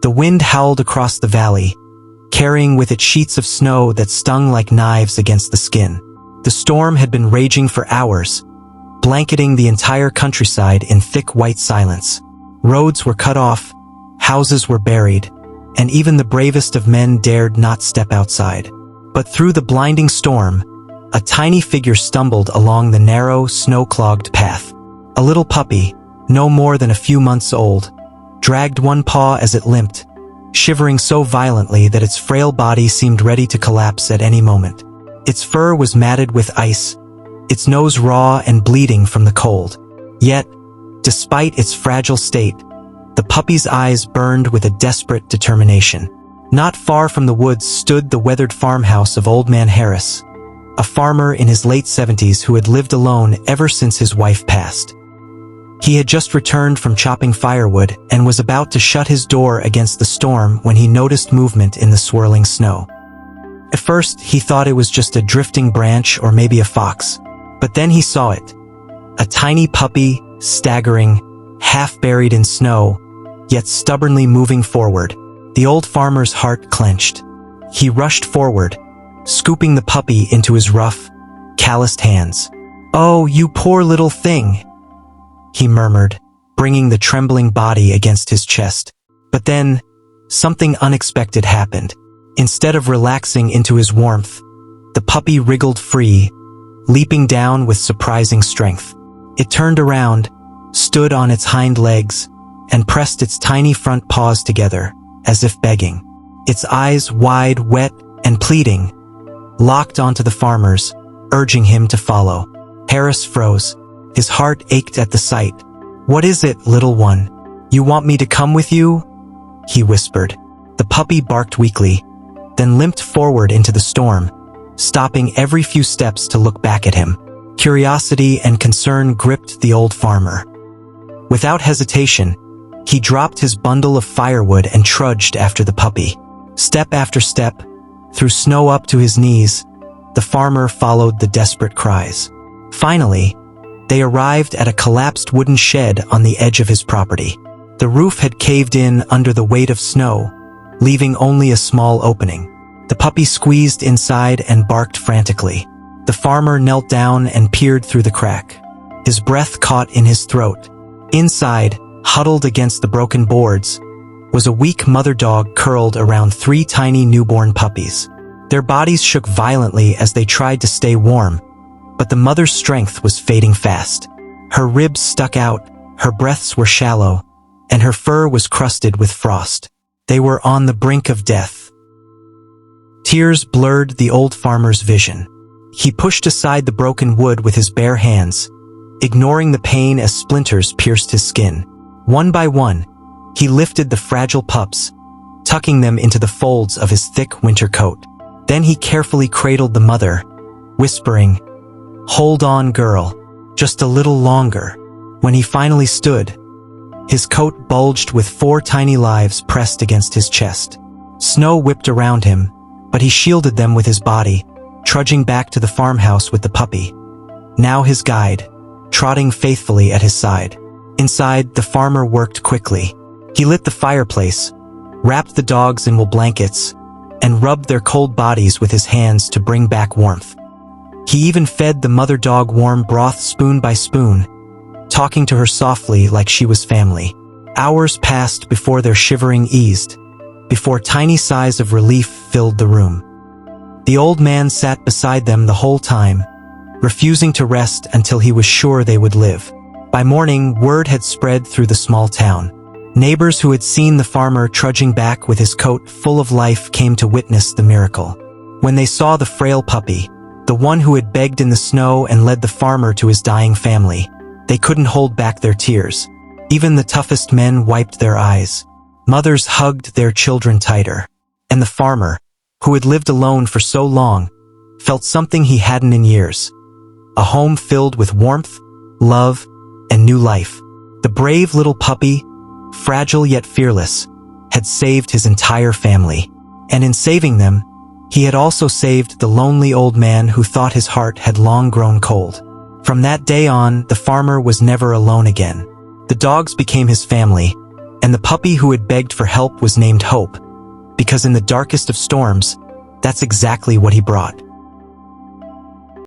The wind howled across the valley, carrying with it sheets of snow that stung like knives against the skin. The storm had been raging for hours, blanketing the entire countryside in thick white silence. Roads were cut off, houses were buried, and even the bravest of men dared not step outside. But through the blinding storm, a tiny figure stumbled along the narrow, snow-clogged path. A little puppy, no more than a few months old, dragged one paw as it limped, shivering so violently that its frail body seemed ready to collapse at any moment. Its fur was matted with ice, its nose raw and bleeding from the cold. Yet, despite its fragile state, the puppy's eyes burned with a desperate determination. Not far from the woods stood the weathered farmhouse of Old Man Harris, a farmer in his late 70s who had lived alone ever since his wife passed. He had just returned from chopping firewood and was about to shut his door against the storm when he noticed movement in the swirling snow. At first, he thought it was just a drifting branch or maybe a fox, but then he saw it. A tiny puppy, staggering, half buried in snow, yet stubbornly moving forward. The old farmer's heart clenched. He rushed forward, scooping the puppy into his rough, calloused hands. "Oh, you poor little thing," he murmured, bringing the trembling body against his chest. But then, something unexpected happened. Instead of relaxing into his warmth, the puppy wriggled free, leaping down with surprising strength. It turned around, stood on its hind legs, and pressed its tiny front paws together, as if begging. Its eyes, wide, wet, and pleading, locked onto the farmer's, urging him to follow. Harris froze. His heart ached at the sight. "What is it, little one? You want me to come with you?" he whispered. The puppy barked weakly, then limped forward into the storm, stopping every few steps to look back at him. Curiosity and concern gripped the old farmer. Without hesitation, he dropped his bundle of firewood and trudged after the puppy. Step after step, through snow up to his knees, the farmer followed the desperate cries. Finally, they arrived at a collapsed wooden shed on the edge of his property. The roof had caved in under the weight of snow, leaving only a small opening. The puppy squeezed inside and barked frantically. The farmer knelt down and peered through the crack. His breath caught in his throat. Inside, huddled against the broken boards, was a weak mother dog curled around 3 tiny newborn puppies. Their bodies shook violently as they tried to stay warm, but the mother's strength was fading fast. Her ribs stuck out, her breaths were shallow, and her fur was crusted with frost. They were on the brink of death. Tears blurred the old farmer's vision. He pushed aside the broken wood with his bare hands, ignoring the pain as splinters pierced his skin. One by one, he lifted the fragile pups, tucking them into the folds of his thick winter coat. Then he carefully cradled the mother, whispering, "Hold on, girl, just a little longer." When he finally stood, his coat bulged with 4 tiny lives pressed against his chest. Snow whipped around him, but he shielded them with his body, trudging back to the farmhouse with the puppy, now his guide, trotting faithfully at his side. Inside, the farmer worked quickly. He lit the fireplace, wrapped the dogs in wool blankets, and rubbed their cold bodies with his hands to bring back warmth. He even fed the mother dog warm broth spoon by spoon, talking to her softly like she was family. Hours passed before their shivering eased, before tiny sighs of relief filled the room. The old man sat beside them the whole time, refusing to rest until he was sure they would live. By morning, word had spread through the small town. Neighbors who had seen the farmer trudging back with his coat full of life came to witness the miracle. When they saw the frail puppy, the one who had begged in the snow and led the farmer to his dying family, they couldn't hold back their tears. Even the toughest men wiped their eyes. Mothers hugged their children tighter. And the farmer, who had lived alone for so long, felt something he hadn't in years. A home filled with warmth, love, and new life. The brave little puppy, fragile yet fearless, had saved his entire family. And in saving them, he had also saved the lonely old man who thought his heart had long grown cold. From that day on, the farmer was never alone again. The dogs became his family, And the puppy who had begged for help was named Hope, because in the darkest of storms, that's exactly what he brought.